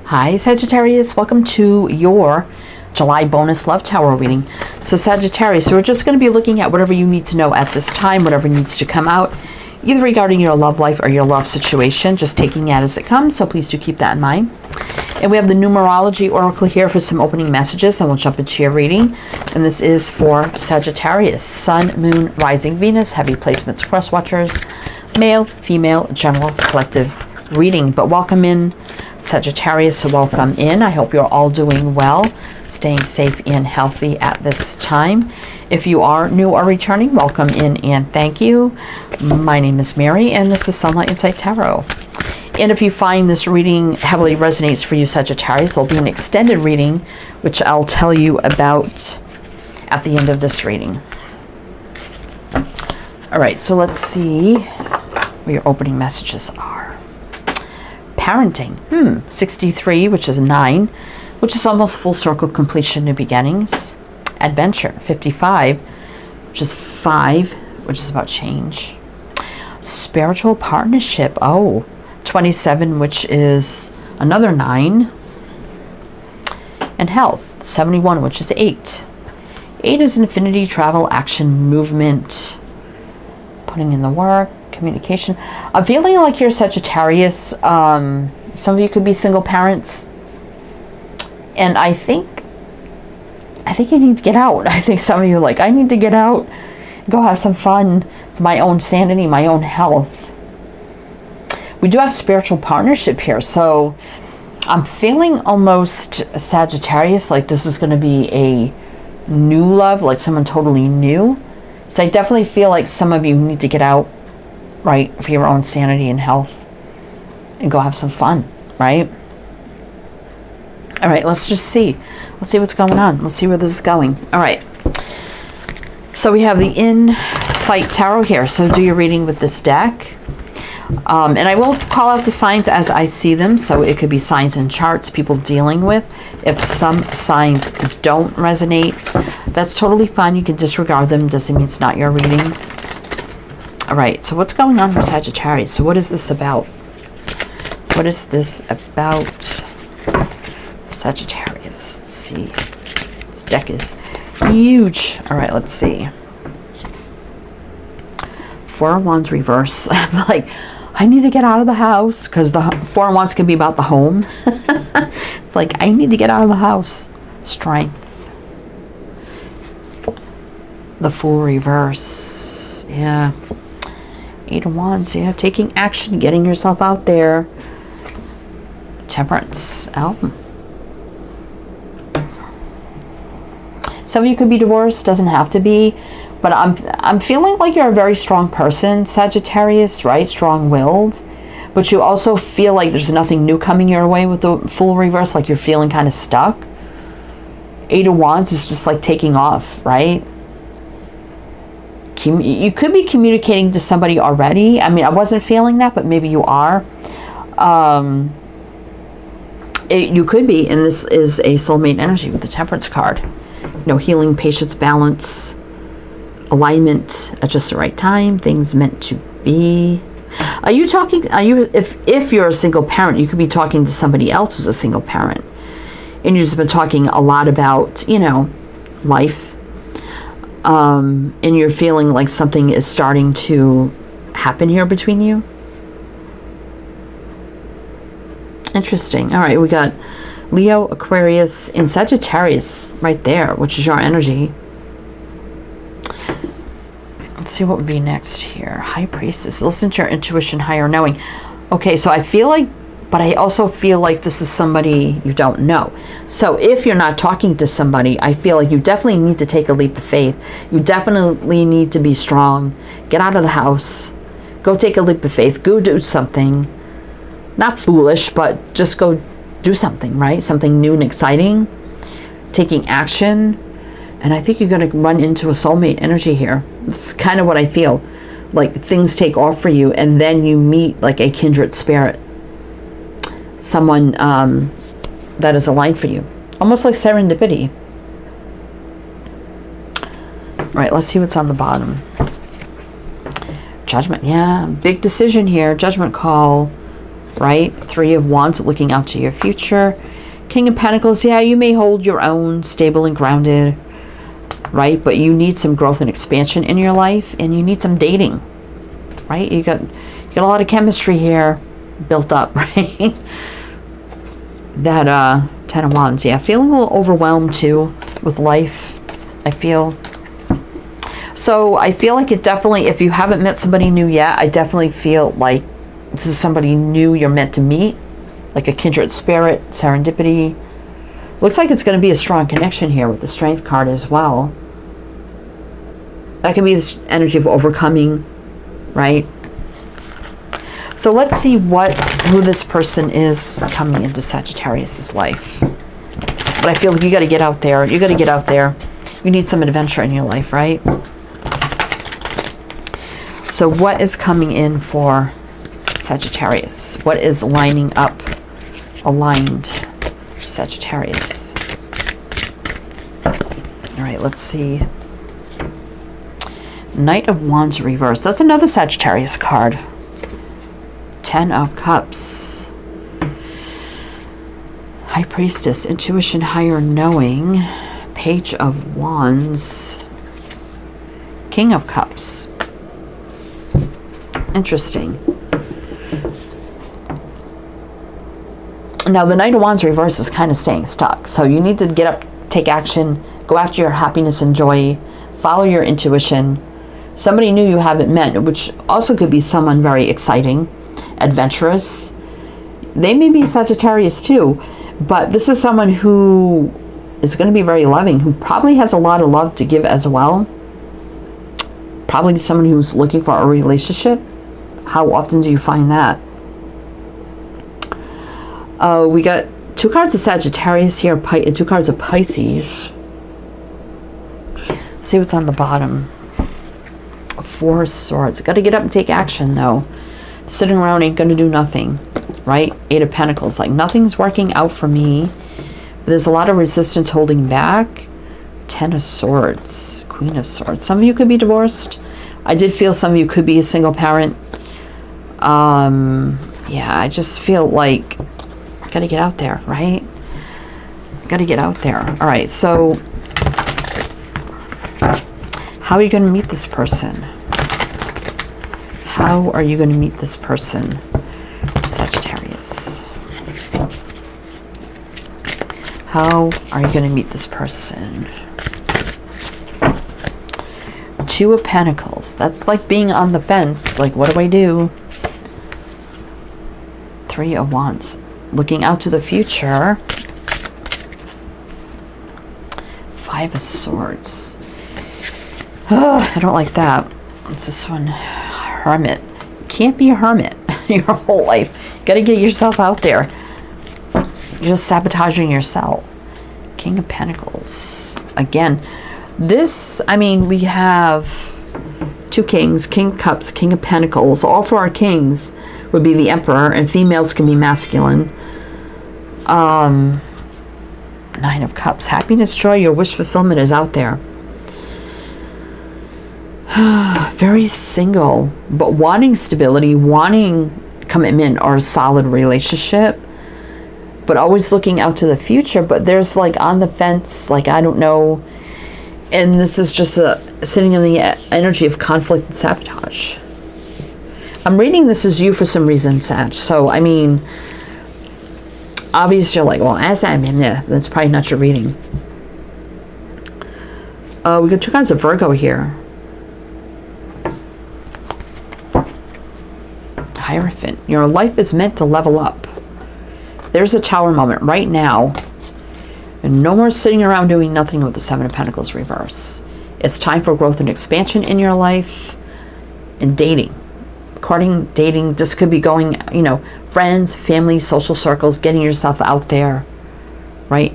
Hi Sagittarius, welcome to your July bonus love tarot reading. So Sagittarius, we're just going to be looking at whatever you need to know at this time, whatever needs to come out, either regarding your love life or your love situation, just taking it as it comes. So please do keep that in mind. And we have the numerology oracle here for some opening messages, and we'll jump into your reading. And this is for Sagittarius, Sun, Moon, Rising, Venus, heavy placements, cross watchers, male, female, general, collective reading. But welcome in Sagittarius, welcome in. I hope you're all doing well, staying safe and healthy at this time. If you are new or returning, welcome in and thank you. My name is Mary and this is Sunlight Insight Tarot. And if you find this reading heavily resonates for you, Sagittarius, there'll be an extended reading, which I'll tell you about at the end of this reading. All right, so let's see what your opening messages are. Parenting, 63, which is 9, which is almost full circle completion, new beginnings. Adventure, 55, which is 5, which is about change. Spiritual partnership, 27, which is another 9. And health, 71, which is 8. 8 is infinity, travel, action, movement, putting in the work, communication. I'm feeling like you're Sagittarius. Some of you could be single parents. And I think you need to get out. I think some of you are like, I need to get out, go have some fun for my own sanity, my own health. We do have spiritual partnership here. So I'm feeling almost Sagittarius, like this is going to be a new love, like someone totally new. So I definitely feel like some of you need to get out, right, for your own sanity and health and go have some fun, right? All right, let's just see. Let's see what's going on. Let's see where this is going. All right. So we have the Insight Tarot here. So do your reading with this deck. And I will call out the signs as I see them. So it could be signs and charts people dealing with. If some signs don't resonate, that's totally fine. You can disregard them. Doesn't mean it's not your reading. All right. So what's going on for Sagittarius? So what is this about? What is this about Sagittarius? Let's see. This deck is huge. All right. Let's see. 4 of Wands reverse. I'm like, I need to get out of the house, because the 4 of Wands can be about the home. It's like, I need to get out of the house. Strength. The Fool reverse. Yeah. 8 of Wands. Yeah. Taking action. Getting yourself out there. Temperance. Some of you could be divorced. Doesn't have to be. But I'm feeling like you're a very strong person, Sagittarius, right? Strong-willed. But you also feel like there's nothing new coming your way with the Fool reverse, like you're feeling kind of stuck. 8 of Wands is just like taking off, right? You could be communicating to somebody already. I mean, I wasn't feeling that, but maybe you are. You could be, and this is a soulmate energy with the Temperance card. You know, healing, patience, balance, alignment at just the right time, things meant to be. If you're a single parent, you could be talking to somebody else who's a single parent, and you've just been talking a lot about, you know, life, and you're feeling like something is starting to happen here between you. Interesting. All right, we got Leo, Aquarius, and Sagittarius right there, which is your energy. Let's see what would be next here. High Priestess. Listen to your intuition, higher knowing. Okay, so I feel like, but I also feel like this is somebody you don't know. So if you're not talking to somebody, I feel like you definitely need to take a leap of faith. You definitely need to be strong. Get out of the house. Go take a leap of faith. Go do something. Not foolish, but just go do something, right? Something new and exciting. Taking action. And I think you're going to run into a soulmate energy here. It's kind of what I feel. Like things take off for you, and then you meet like a kindred spirit. Someone that is aligned for you. Almost like serendipity. All right, let's see what's on the bottom. Judgment. Yeah, big decision here. Judgment call. right? Three of Wands, looking out to your future. King of Pentacles, yeah, you may hold your own, stable and grounded, right? But you need some growth and expansion in your life, and you need some dating, right? You got a lot of chemistry here built up, right? That Ten of Wands, yeah, feeling a little overwhelmed too with life, I feel. So I feel like it definitely, if you haven't met somebody new yet, I definitely feel like this is somebody new you're meant to meet, like a kindred spirit, serendipity. Looks like it's going to be a strong connection here with the Strength card as well. That can be this energy of overcoming, right? So let's see who this person is coming into Sagittarius's life. But I feel like you got to get out there. You got to get out there. You need some adventure in your life, right? So what is coming in for Sagittarius? What is lining up, aligned for Sagittarius? All right, let's see. Knight of Wands reverse. That's another Sagittarius card. Ten of Cups. High Priestess, intuition, higher knowing. Page of Wands. King of Cups. Interesting. Now the Knight of Wands reverse is kind of staying stuck. So you need to get up, take action, go after your happiness and joy, follow your intuition. Somebody new you haven't met, which also could be someone very exciting, adventurous. They may be Sagittarius too, but this is someone who is going to be very loving, who probably has a lot of love to give as well. Probably someone who's looking for a relationship. How often do you find that? We got two cards of Sagittarius here, and two cards of Pisces. Let's see what's on the bottom. Four of Swords. Got to get up and take action, though. Sitting around ain't going to do nothing, right? Eight of Pentacles. Like, nothing's working out for me. There's a lot of resistance holding back. Ten of Swords. Queen of Swords. Some of you could be divorced. I did feel some of you could be a single parent. Yeah, I just feel like got to get out there, right? Got to get out there. All right, so how are you going to meet this person? How are you going to meet this person, Sagittarius? How are you going to meet this person? Two of Pentacles. That's like being on the fence. Like, what do I do? Three of Wands. Looking out to the future. Five of Swords. Oh, I don't like that. What's this one? Hermit. You can't be a hermit your whole life. You got to get yourself out there. You're just sabotaging yourself. King of Pentacles. Again, this, I mean, we have two kings, King of Cups, King of Pentacles. All four kings would be the Emperor, and females can be masculine. Nine of Cups. Happiness, joy, your wish fulfillment is out there. Very single, but wanting stability, wanting commitment or a solid relationship, but always looking out to the future. But there's like on the fence, like, I don't know. And this is just sitting in the energy of conflict and sabotage. I'm reading this as you for some reason, Sag. So, I mean, obviously you're like, well, as I'm in there, that's probably not your reading. We got two kinds of Virgo here. Hierophant. Your life is meant to level up. There's a Tower moment right now. And no more sitting around doing nothing with the Seven of Pentacles reverse. It's time for growth and expansion in your life. And dating. Courting, dating. This could be going, you know, friends, family, social circles, getting yourself out there. Right?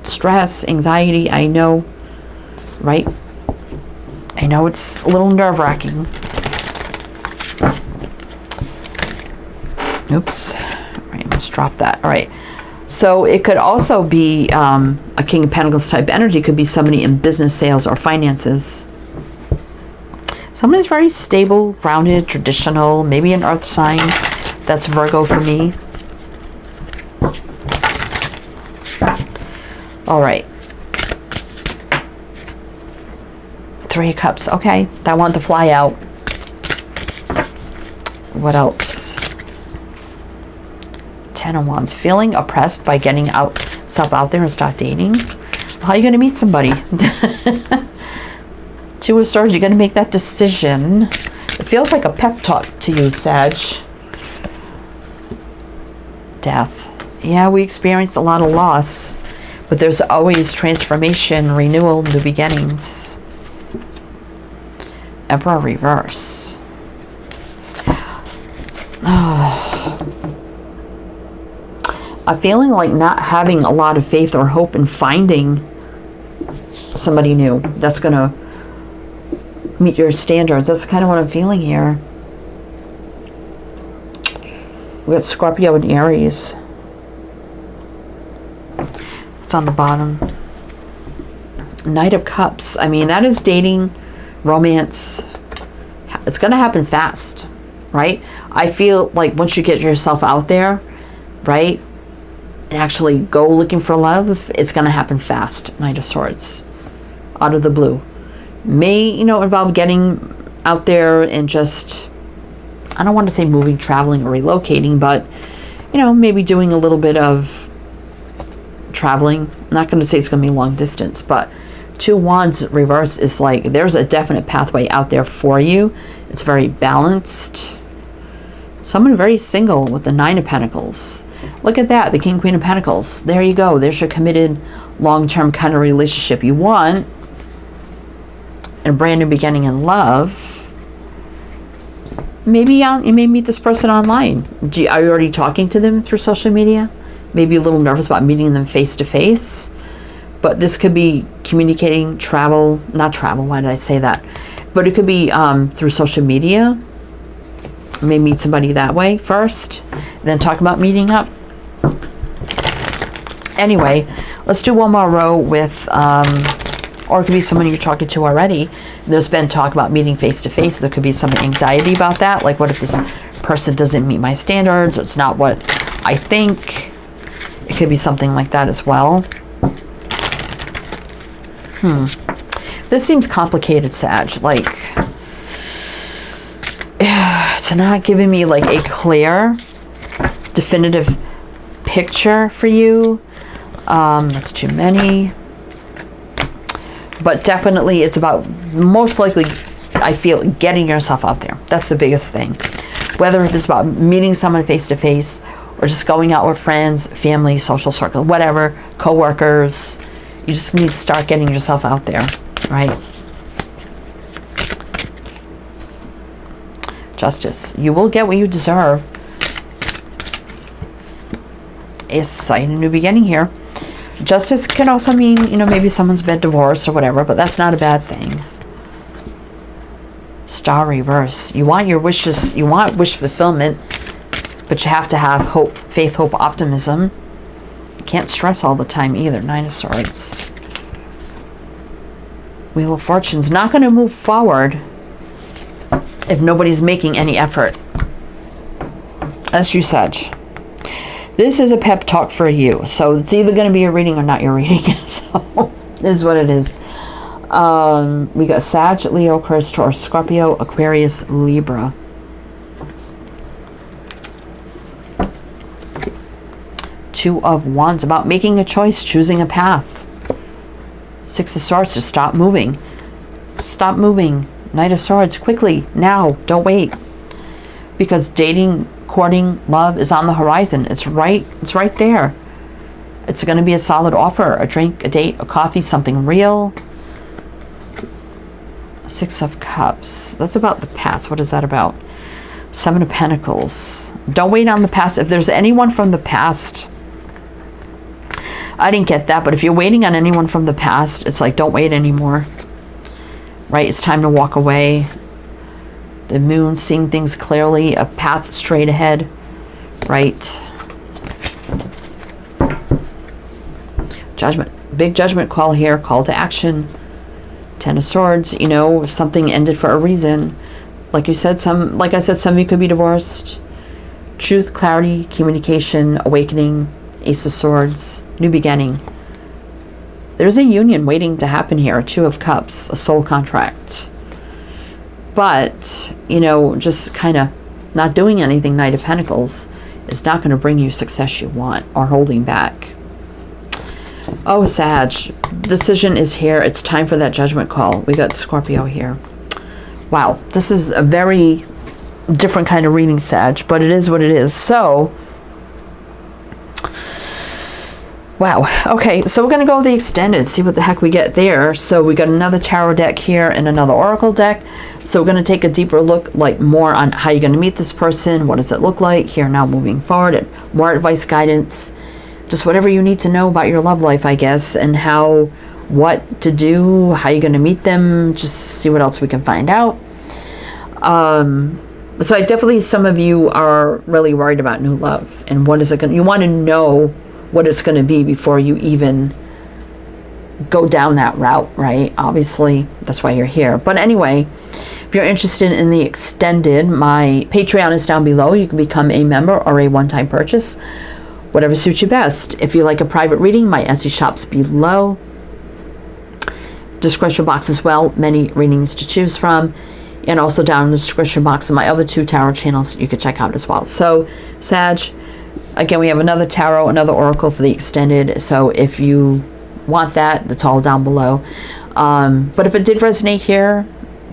Stress, anxiety, I know. Right? I know it's a little nerve-wracking. Oops. All right, let's drop that. All right. So it could also be a King of Pentacles type energy. Could be somebody in business, sales, or finances. Someone who's very stable, grounded, traditional, maybe an earth sign. That's Virgo for me. All right. 3 of Cups. Okay, that wanted to fly out. What else? 10 of Wands. Feeling oppressed by getting yourself out there and start dating. How are you going to meet somebody? 2 of Swords. You're going to make that decision. It feels like a pep talk to you, Sag. Death. Yeah, we experienced a lot of loss, but there's always transformation, renewal, new beginnings. Emperor reverse. I'm feeling like not having a lot of faith or hope in finding somebody new that's going to meet your standards. That's kind of what I'm feeling here. We got Scorpio and Aries. It's on the bottom. Knight of Cups. I mean, that is dating, romance. It's going to happen fast, right? I feel like once you get yourself out there, right, and actually go looking for love, it's going to happen fast. Knight of Swords. Out of the blue. May, involve getting out there and just, I don't want to say moving, traveling, or relocating, but, maybe doing a little bit of traveling. I'm not going to say it's going to be long distance, but 2 Wands reverse is like there's a definite pathway out there for you. It's very balanced. Someone very single with the 9 of Pentacles. Look at that, the King, Queen of Pentacles. There you go. There's your committed, long-term kind of relationship you want. And a brand new beginning in love. Maybe you may meet this person online. Are you already talking to them through social media? Maybe a little nervous about meeting them face to face. But this could be communicating, not travel, why did I say that? But it could be through social media. You may meet somebody that way first, then talk about meeting up. Anyway, let's do one more row with, or it could be someone you're talking to already. There's been talk about meeting face to face. There could be some anxiety about that. Like, what if this person doesn't meet my standards? It's not what I think. It could be something like that as well. This seems complicated, Sag. Like, it's not giving me like a clear, definitive picture for you. That's too many. But definitely it's about, most likely, I feel, getting yourself out there. That's the biggest thing. Whether it's about meeting someone face to face or just going out with friends, family, social circle, whatever, co-workers. You just need to start getting yourself out there, right? Justice. You will get what you deserve. A sign, a new beginning here. Justice can also mean, maybe someone's been divorced or whatever, but that's not a bad thing. Star reverse. You want your wishes, you want wish fulfillment, but you have to have hope, faith, hope, optimism. You can't stress all the time either. 9 of Swords. Wheel of Fortune's not going to move forward if nobody's making any effort. That's you, Sag. This is a pep talk for you. So it's either going to be a reading or not your reading. So this is what it is. We got Sag, Leo, Aquarius, Taurus, Scorpio, Aquarius, Libra. Two of Wands, about making a choice, choosing a path. 6 of Swords, to stop moving. Stop moving. Knight of Swords, quickly, now, don't wait. Because dating, courting, love is on the horizon. It's right there. It's going to be a solid offer, a drink, a date, a coffee, something real. 6 of Cups. That's about the past. What is that about? 7 of Pentacles. Don't wait on the past. If there's anyone from the past, I didn't get that, but if you're waiting on anyone from the past, it's like, don't wait anymore. Right? It's time to walk away. The moon, seeing things clearly, a path straight ahead. Right? Judgment. Big judgment call here. Call to action. 10 of Swords. Something ended for a reason. Like I said, some of you could be divorced. Truth, clarity, communication, awakening, Ace of Swords, new beginning. There's a union waiting to happen here. Two of Cups, a soul contract. But, you know, just kind of not doing anything, Knight of Pentacles, is not going to bring you success you want, or holding back. Oh, Sag, decision is here. It's time for that judgment call. We got Scorpio here. Wow, this is a very different kind of reading, Sag, but it is what it is. So, wow. Okay, so we're going to go with the extended, see what the heck we get there. So we got another tarot deck here and another oracle deck. So we're going to take a deeper look, like more on how you're going to meet this person. What does it look like here now moving forward? And more advice, guidance, just whatever you need to know about your love life, I guess, and how, what to do, how you're going to meet them. Just see what else we can find out. So I definitely, some of you are really worried about new love. And what is it going to, you want to know what it's going to be before you even go down that route, right? Obviously, that's why you're here. But anyway, if you're interested in the extended, my Patreon is down below. You can become a member or a one-time purchase, whatever suits you best. If you like a private reading, my Etsy shop's below. Description box as well, many readings to choose from. And also down in the description box of my other two tarot channels you could check out as well. So, Sag, again, we have another tarot, another oracle for the extended. So if you want that, that's all down below. But if it did resonate here,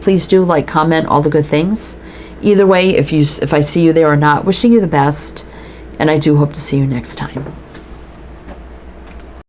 please do like, comment, all the good things. Either way, if I see you there or not, wishing you the best. And I do hope to see you next time.